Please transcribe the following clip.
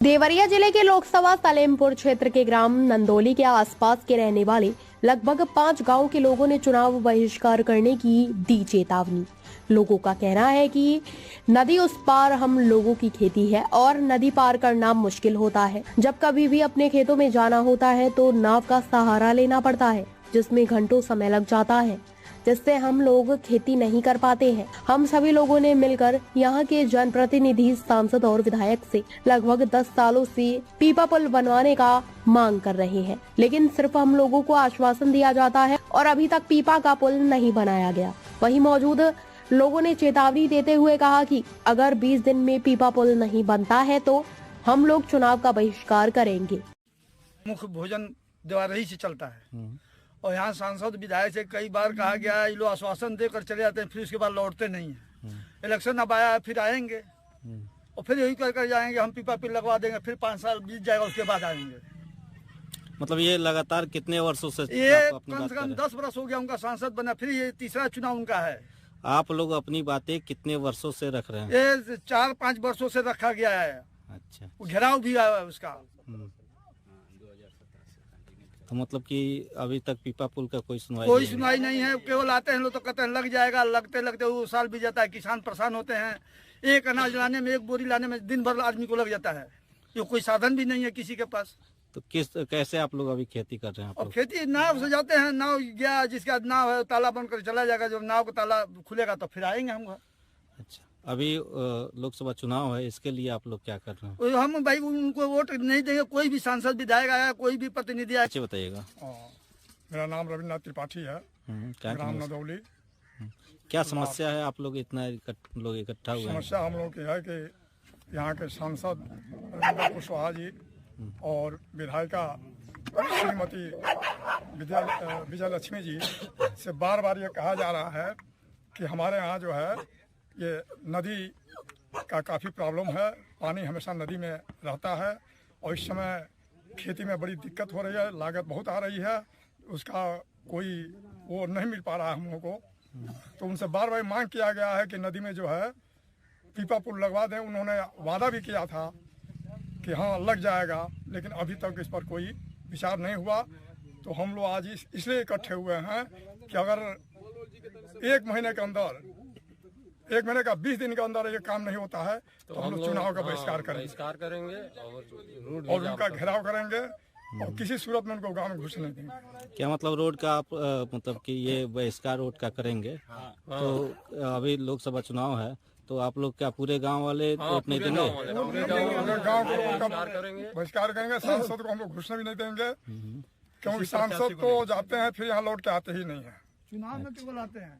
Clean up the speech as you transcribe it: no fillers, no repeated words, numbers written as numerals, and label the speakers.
Speaker 1: देवरिया जिले के लोकसभा सलेमपुर क्षेत्र के ग्राम नंदोली के आसपास के रहने वाले लगभग 5 गांव के लोगों ने चुनाव बहिष्कार करने की दी चेतावनी। लोगों का कहना है कि नदी उस पार हम लोगों की खेती है और नदी पार करना मुश्किल होता है। जब कभी भी अपने खेतों में जाना होता है तो नाव का सहारा लेना पड़ता है, जिसमें घंटों समय लग जाता है, जिससे हम लोग खेती नहीं कर पाते हैं। हम सभी लोगों ने मिलकर यहाँ के जनप्रतिनिधि, सांसद और विधायक से लगभग 10 सालों से पीपा पुल बनवाने का मांग कर रहे हैं, लेकिन सिर्फ हम लोगों को आश्वासन दिया जाता है और अभी तक पीपा का पुल नहीं बनाया गया। वहीं मौजूद लोगों ने चेतावनी देते हुए कहा कि अगर 20 दिन में पीपा पुल नहीं बनता है तो हम लोग चुनाव का बहिष्कार करेंगे।
Speaker 2: मुख्य भोजन द्वारा से चलता है और यहाँ सांसद विधायक से कई बार कहा गया है, ये लोग आश्वासन देकर चले जाते हैं, फिर उसके बाद लौटते नहीं हैं। इलेक्शन अब आया है, फिर आएंगे और फिर यही कर जाएंगे, हम पीपा पिल लगवा देंगे, फिर 5 साल बीत जाएगा, उसके बाद आएंगे।
Speaker 3: मतलब ये लगातार कितने वर्षों से
Speaker 2: ये कम से कम 10 वर्ष हो गया उनका सांसद बना, फिर ये तीसरा चुनाव उनका है।
Speaker 3: आप लोग अपनी बातें कितने वर्षों से रख रहे हैं?
Speaker 2: ये 4-5 वर्षों से रखा गया है।
Speaker 3: अच्छा,
Speaker 2: घेराव भी है उसका।
Speaker 3: तो मतलब कि अभी तक पीपा पुल का कोई
Speaker 2: सुनवाई नहीं है। केवल आते हैं लोग तो कहते हैं लग जाएगा, लगते लगते वो साल बीत जाता है, किसान परेशान होते हैं। एक अनाज लाने में, एक बोरी लाने में दिन भर आदमी को लग जाता है। ये कोई साधन भी नहीं है किसी के पास।
Speaker 3: तो कैसे आप लोग अभी खेती कर रहे हैं?
Speaker 2: और खेती नाव से जाते हैं, नाव गया जिसका नाव है ताला बंद कर चला जाएगा, जब नाव का ताला खुलेगा तो फिर आएंगे हम।
Speaker 3: अच्छा, अभी लोकसभा चुनाव है, इसके लिए आप लोग क्या कर रहे हैं?
Speaker 2: हम भाई उनको वोट नहीं देंगे। कोई भी सांसद विधायक आया, कोई भी प्रतिनिधि आया।
Speaker 3: अच्छा बताइएगा।
Speaker 4: मेरा नाम रविन्द्रनाथ त्रिपाठी है, ग्राम नदौली।
Speaker 3: क्या समस्या है? आप लोग इतना लोग इकट्ठा हुए?
Speaker 4: समस्या हम लोग की है कि यहाँ के सांसद रविन्द्र कुशवाहा जी और विधायिका श्रीमती विजय लक्ष्मी जी से बार बार ये कहा जा रहा है कि हमारे यहाँ जो है ये नदी का काफ़ी प्रॉब्लम है। पानी हमेशा नदी में रहता है और इस समय खेती में बड़ी दिक्कत हो रही है, लागत बहुत आ रही है, उसका कोई वो नहीं मिल पा रहा है हम लोगों को। तो उनसे बार बार मांग किया गया है कि नदी में जो है पीपा पुल लगवा दें। उन्होंने वादा भी किया था कि हाँ लग जाएगा, लेकिन अभी तक इस पर कोई विचार नहीं हुआ। तो हम लोग आज इसलिए इकट्ठे हुए हैं कि अगर 1 महीने के अंदर, 1 महीने का 20 दिन के अंदर ये काम नहीं होता है तो हम लोग चुनाव का बहिष्कार करेंगे और उनका घेराव करेंगे और किसी सूरत में उनको गांव में घुसने नहीं देंगे।
Speaker 3: क्या मतलब रोड का आप मतलब कि ये बहिष्कार रोड का करेंगे? तो अभी लोकसभा चुनाव है तो आप लोग क्या पूरे गांव वाले वोट नहीं देंगे?
Speaker 4: गाँव को बहिष्कार करेंगे। सांसद को हम लोग घुसने भी नहीं देंगे, क्योंकि सांसद तो जाते हैं फिर यहाँ लौट के आते ही नहीं है।
Speaker 2: चुनाव में केवल आते हैं।